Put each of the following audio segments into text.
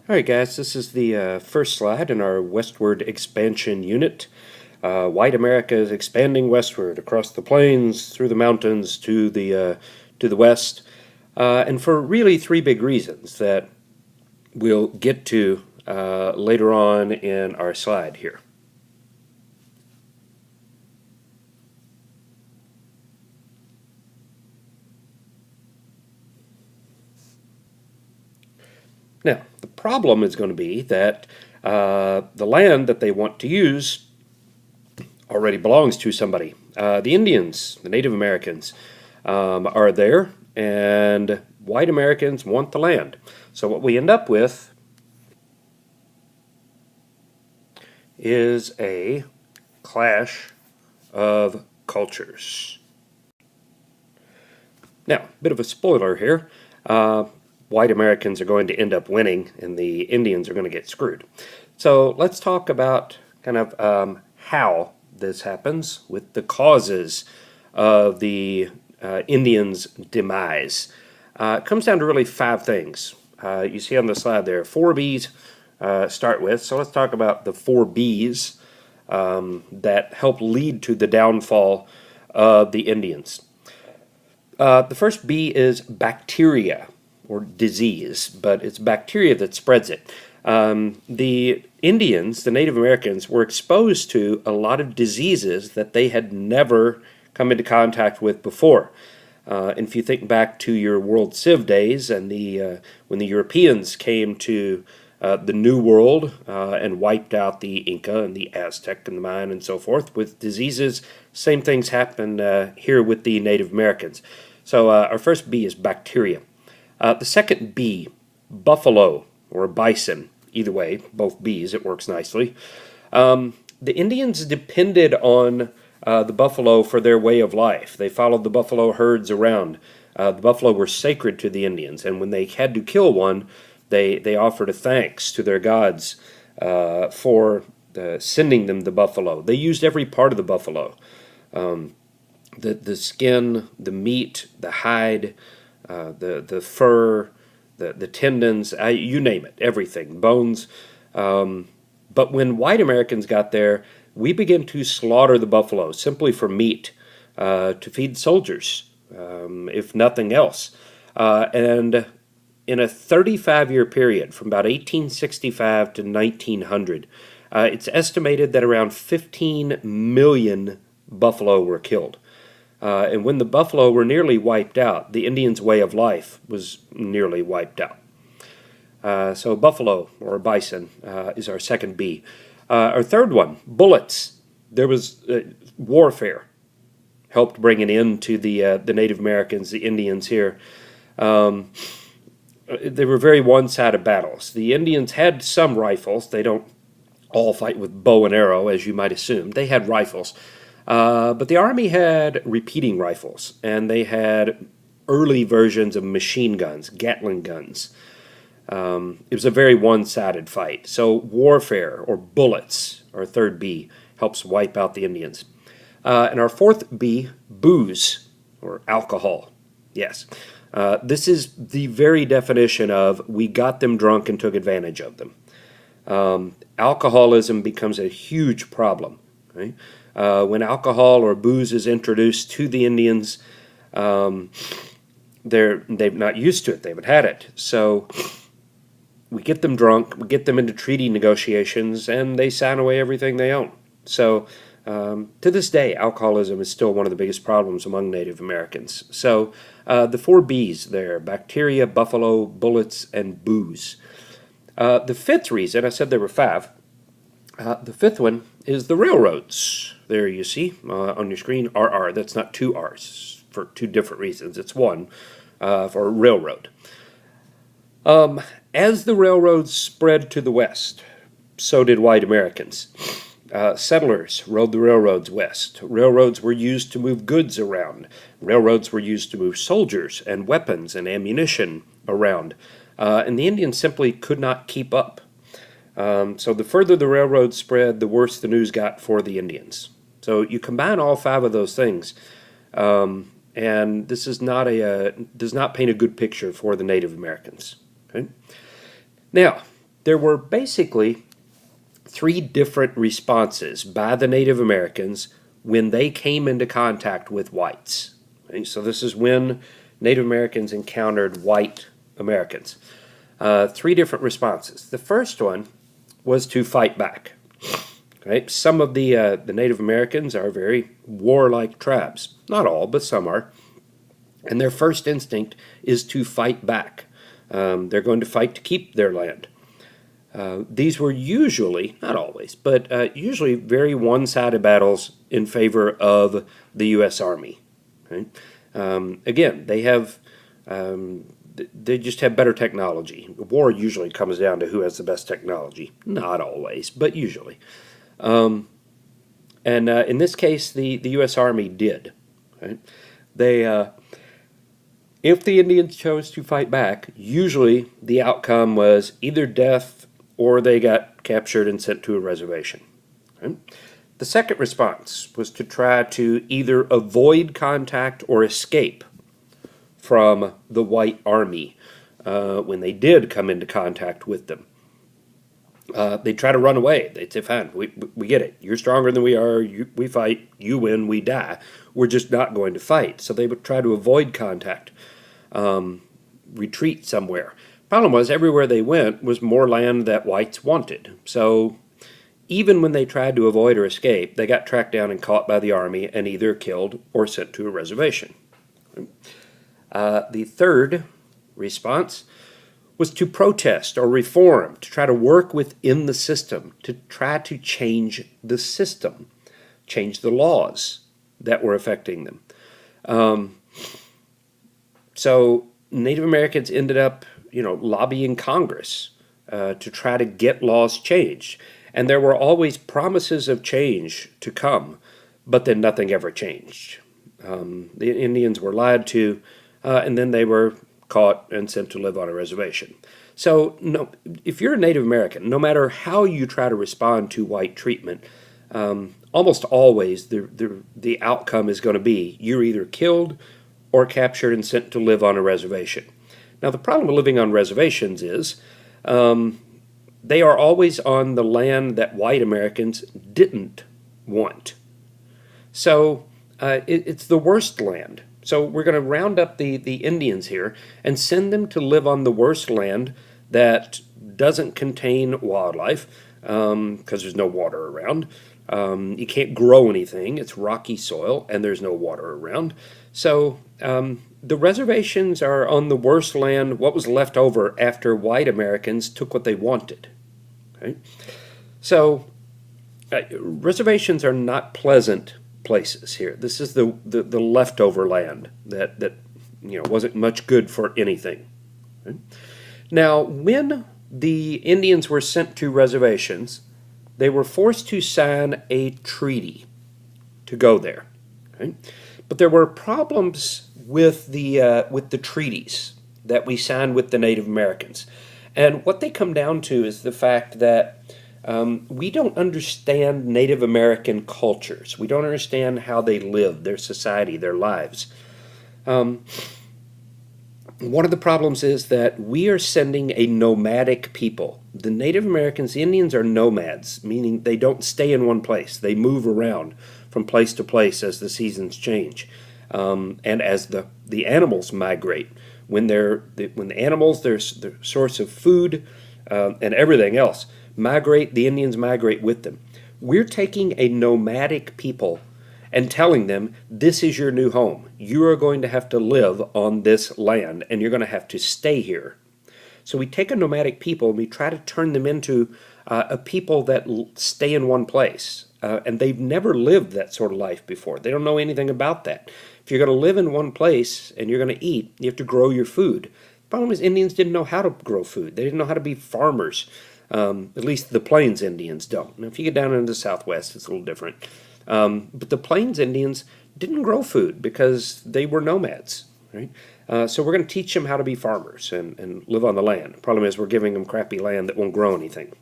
Alright guys, this is the first slide in our westward expansion unit. White America is expanding westward across the plains, through the mountains, to the west, and for really three big reasons that we'll get to later on in our slide here. Now, the problem is going to be that the land that they want to use already belongs to somebody. The Indians, the Native Americans, are there, and white Americans want the land. So what we end up with is a clash of cultures. Now, bit of a spoiler here. White Americans are going to end up winning, and the Indians are going to get screwed. So let's talk about kind of how this happens with the causes of the Indians' demise. It comes down to really five things. You see on the slide there, four B's start with. So let's talk about the four B's that help lead to the downfall of the Indians. The first B is bacteria, or disease, but it's bacteria that spreads it. The Indians, the Native Americans, were exposed to a lot of diseases that they had never come into contact with before. And if you think back to your World Civ days and when the Europeans came to the New World and wiped out the Inca and the Aztec and the Mayan and so forth with diseases, same things happened here with the Native Americans. So our first B is bacteria. The second B, buffalo or bison. Either way, both B's, it works nicely. The Indians depended on the buffalo for their way of life. They followed the buffalo herds around. The buffalo were sacred to the Indians, and when they had to kill one, they offered a thanks to their gods for sending them the buffalo. They used every part of the buffalo. The skin, the meat, the hide, the fur, the tendons, you name it, everything, bones. But when white Americans got there, we began to slaughter the buffalo simply for meat to feed soldiers, if nothing else. And in a 35-year period, from about 1865 to 1900, it's estimated that around 15 million buffalo were killed. And when the buffalo were nearly wiped out, the Indians' way of life was nearly wiped out. So buffalo, or bison, is our second B. Our third one, bullets. There was warfare. Helped bring an end to the Native Americans, the Indians here. They were very one-sided battles. The Indians had some rifles. They don't all fight with bow and arrow, as you might assume. They had rifles. But the Army had repeating rifles, and they had early versions of machine guns, Gatling guns. It was a very one-sided fight. So warfare, or bullets, our third B, helps wipe out the Indians. And our fourth B, booze, or alcohol. Yes. This is the very definition of we got them drunk and took advantage of them. Alcoholism becomes a huge problem. Right? When alcohol or booze is introduced to the Indians, they've not used to it. They haven't had it. So we get them drunk, we get them into treaty negotiations, and they sign away everything they own. So to this day, alcoholism is still one of the biggest problems among Native Americans. So the four B's there, bacteria, buffalo, bullets, and booze. The fifth reason, I said there were five, the fifth one is the railroads. There you see on your screen, RR. That's not two R's for two different reasons. It's one for railroad. As the railroads spread to the west, so did white Americans. Settlers rode the railroads west. Railroads were used to move goods around. Railroads were used to move soldiers and weapons and ammunition around. And the Indians simply could not keep up. So the further the railroads spread, the worse the news got for the Indians. So you combine all five of those things, and this is does not paint a good picture for the Native Americans. Okay? Now, there were basically three different responses by the Native Americans when they came into contact with whites. Okay, so this is when Native Americans encountered white Americans. Three different responses. The first one was to fight back. Okay, some of the Native Americans are very warlike tribes. Not all, but some are. And their first instinct is to fight back. They're going to fight to keep their land. These were usually, not always, but usually very one-sided battles in favor of the U.S. Army. Okay? Again, they just have better technology. War usually comes down to who has the best technology. Not always, but usually. And in this case, the U.S. Army did. Right? If the Indians chose to fight back, usually the outcome was either death or they got captured and sent to a reservation. Right? The second response was to try to either avoid contact or escape from the white army when they did come into contact with them. They try to run away. They'd say, fine, we get it. You're stronger than we are. We fight. You win. We die. We're just not going to fight. So they would try to avoid contact, retreat somewhere. Problem was, everywhere they went was more land that whites wanted. So even when they tried to avoid or escape, they got tracked down and caught by the army and either killed or sent to a reservation. The third response was to protest or reform, to try to work within the system, to try to change the system, change the laws that were affecting them. So Native Americans ended up, lobbying Congress to try to get laws changed. And there were always promises of change to come, but then nothing ever changed. The Indians were lied to, and then they were caught and sent to live on a reservation. So if you're a Native American, no matter how you try to respond to white treatment, almost always the outcome is going to be you're either killed or captured and sent to live on a reservation. Now, the problem with living on reservations is they are always on the land that white Americans didn't want. So it's the worst land. So we're going to round up the Indians here and send them to live on the worst land that doesn't contain wildlife because there's no water around. You can't grow anything. It's rocky soil and there's no water around. So the reservations are on the worst land, what was left over after white Americans took what they wanted. Okay? So reservations are not pleasant places here. This is the leftover land that wasn't much good for anything. Okay? Now, when the Indians were sent to reservations, they were forced to sign a treaty to go there. Okay? But there were problems with the treaties that we signed with the Native Americans. And what they come down to is the fact that we don't understand Native American cultures. We don't understand how they live, their society, their lives. One of the problems is that we are sending a nomadic people. The Native Americans, the Indians, are nomads, meaning they don't stay in one place. They move around from place to place as the seasons change, and as the animals migrate. When the animals, their source of food and everything else, migrate, the Indians migrate with them. We're taking a nomadic people and telling them, this is your new home. You are going to have to live on this land, and you're going to have to stay here. So we take a nomadic people and we try to turn them into a people that stay in one place. And they've never lived that sort of life before. They don't know anything about that. If you're going to live in one place and you're going to eat, you have to grow your food. The problem is Indians didn't know how to grow food. They didn't know how to be farmers. At least the Plains Indians don't. Now, if you get down into the Southwest, it's a little different. But the Plains Indians didn't grow food because they were nomads. Right? So we're going to teach them how to be farmers and live on the land. The problem is we're giving them crappy land that won't grow anything.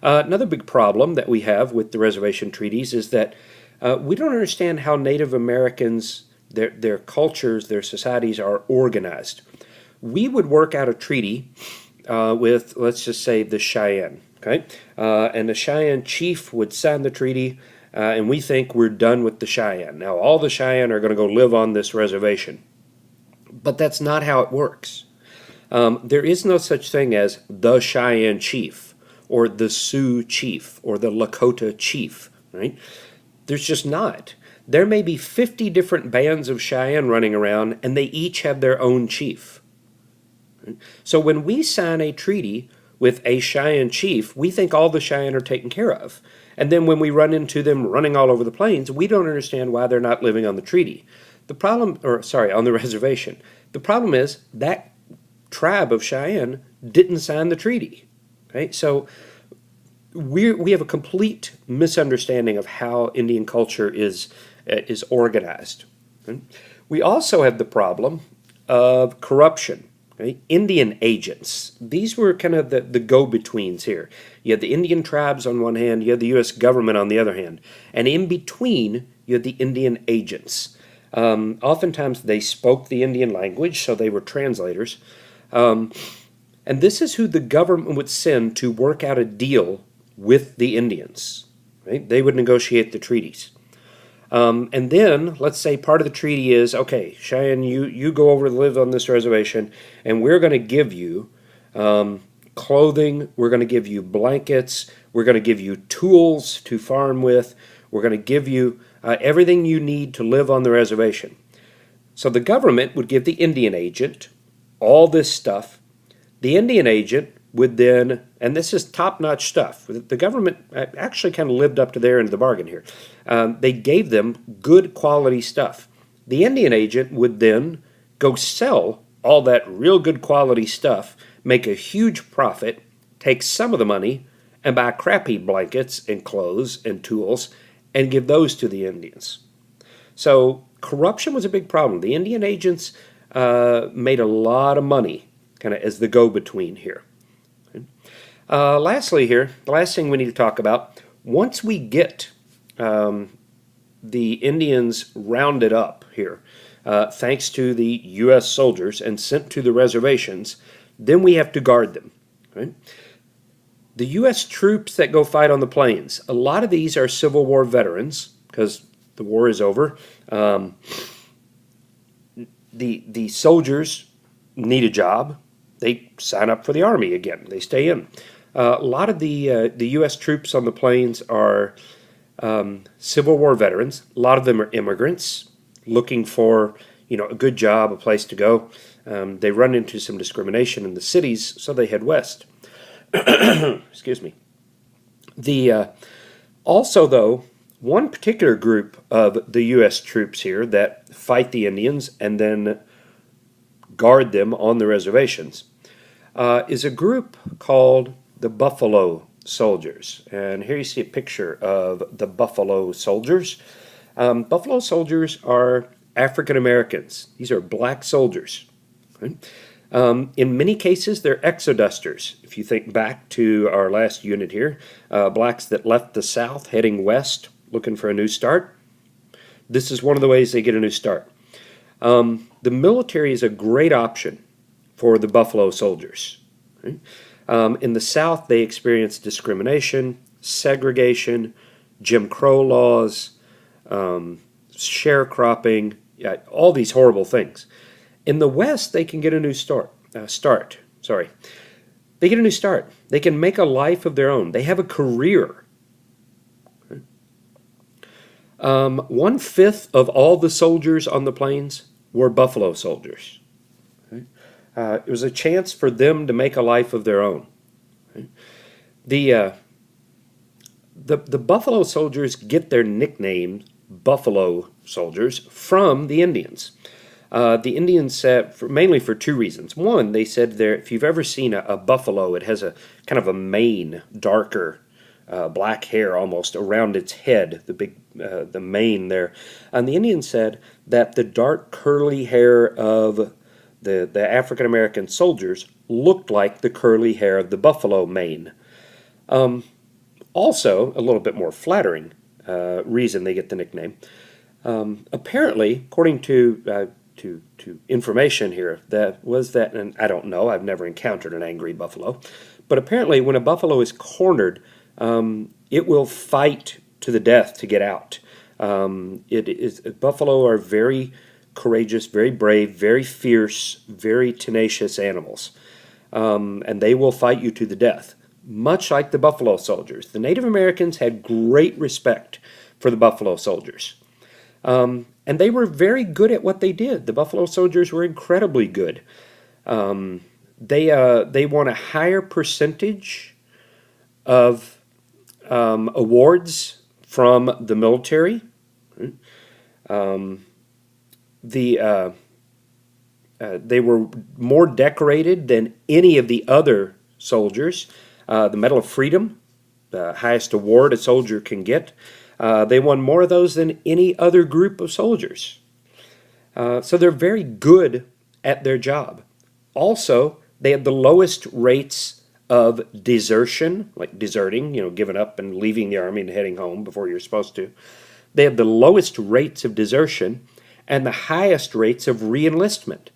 Another big problem that we have with the reservation treaties is that we don't understand how Native Americans, their cultures, their societies are organized. We would work out a treaty with, let's just say, the Cheyenne. Okay, and the Cheyenne chief would sign the treaty, and we think we're done with the Cheyenne. Now, all the Cheyenne are going to go live on this reservation, but that's not how it works. There is no such thing as the Cheyenne chief, or the Sioux chief, or the Lakota chief, right? There's just not. There may be 50 different bands of Cheyenne running around, and they each have their own chief. Right? So when we sign a treaty with a Cheyenne chief, we think all the Cheyenne are taken care of. And then when we run into them running all over the plains, we don't understand why they're not living on the treaty. The problem, or sorry, on the reservation. The problem is that tribe of Cheyenne didn't sign the treaty. Right? So we have a complete misunderstanding of how Indian culture is organized. Right? We also have the problem of corruption. Right? Indian agents. These were kind of the go-betweens here. You had the Indian tribes on one hand, you had the U.S. government on the other hand, and in between you had the Indian agents. Oftentimes they spoke the Indian language, so they were translators. And this is who the government would send to work out a deal with the Indians. Right? They would negotiate the treaties. And then, let's say part of the treaty is, okay, Cheyenne, you go over to live on this reservation, and we're going to give you clothing, we're going to give you blankets, we're going to give you tools to farm with, we're going to give you everything you need to live on the reservation. So the government would give the Indian agent all this stuff. The Indian agent would then, and this is top-notch stuff, the government actually kind of lived up to their end of the bargain here. They gave them good quality stuff. The Indian agent would then go sell all that real good quality stuff, make a huge profit, take some of the money, and buy crappy blankets and clothes and tools, and give those to the Indians. So corruption was a big problem. The Indian agents made a lot of money kind of as the go-between here. Lastly here, the last thing we need to talk about, once we get the Indians rounded up here, thanks to the U.S. soldiers and sent to the reservations, then we have to guard them. Right? The U.S. troops that go fight on the plains, a lot of these are Civil War veterans because the war is over. The soldiers need a job. They sign up for the Army again. They stay in. A lot of the U.S. troops on the plains are Civil War veterans. A lot of them are immigrants looking for a good job, a place to go. They run into some discrimination in the cities, so they head west. Excuse me. Also, though, one particular group of the U.S. troops here that fight the Indians and then guard them on the reservations is a group called the Buffalo Soldiers. And here you see a picture of the Buffalo Soldiers. Buffalo Soldiers are African Americans. These are black soldiers. Right? In many cases, they're exodusters. If you think back to our last unit here, blacks that left the South heading west looking for a new start, this is one of the ways they get a new start. The military is a great option for the Buffalo Soldiers. Right? In the South, they experience discrimination, segregation, Jim Crow laws, sharecropping, all these horrible things. In the West, they can get a new start. They get a new start. They can make a life of their own. They have a career. 1/5 of all the soldiers on the plains were Buffalo soldiers. It was a chance for them to make a life of their own. The Buffalo Soldiers get their nickname Buffalo Soldiers from the Indians. The Indians said, mainly for two reasons. One, they said if you've ever seen a buffalo, it has a kind of a mane, darker, black hair almost around its head, the mane there. And the Indians said that the dark curly hair of the African American soldiers looked like the curly hair of the buffalo mane. Also, a little bit more flattering reason they get the nickname. Apparently, according to to information here, and I don't know, I've never encountered an angry buffalo, but apparently when a buffalo is cornered, it will fight to the death to get out. Buffalo are very courageous, very brave, very fierce, very tenacious animals, and they will fight you to the death, much like the buffalo soldiers. The Native Americans had great respect for the buffalo soldiers. And they were very good at what they did. The Buffalo Soldiers were incredibly good. They won a higher percentage of awards from the military. They were more decorated than any of the other soldiers. The Medal of Freedom, the highest award a soldier can get. They won more of those than any other group of soldiers. So they're very good at their job. Also, they had the lowest rates of desertion, like deserting, giving up and leaving the army and heading home before you're supposed to. They had the lowest rates of desertion and the highest rates of reenlistment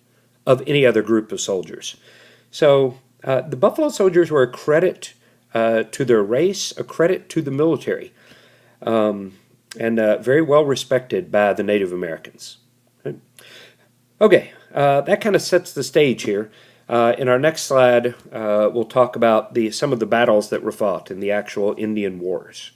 of any other group of soldiers. So the Buffalo Soldiers were a credit to their race, a credit to the military. And very well respected by the Native Americans. Okay, that kind of sets the stage here. In our next slide, we'll talk about some of the battles that were fought in the actual Indian Wars.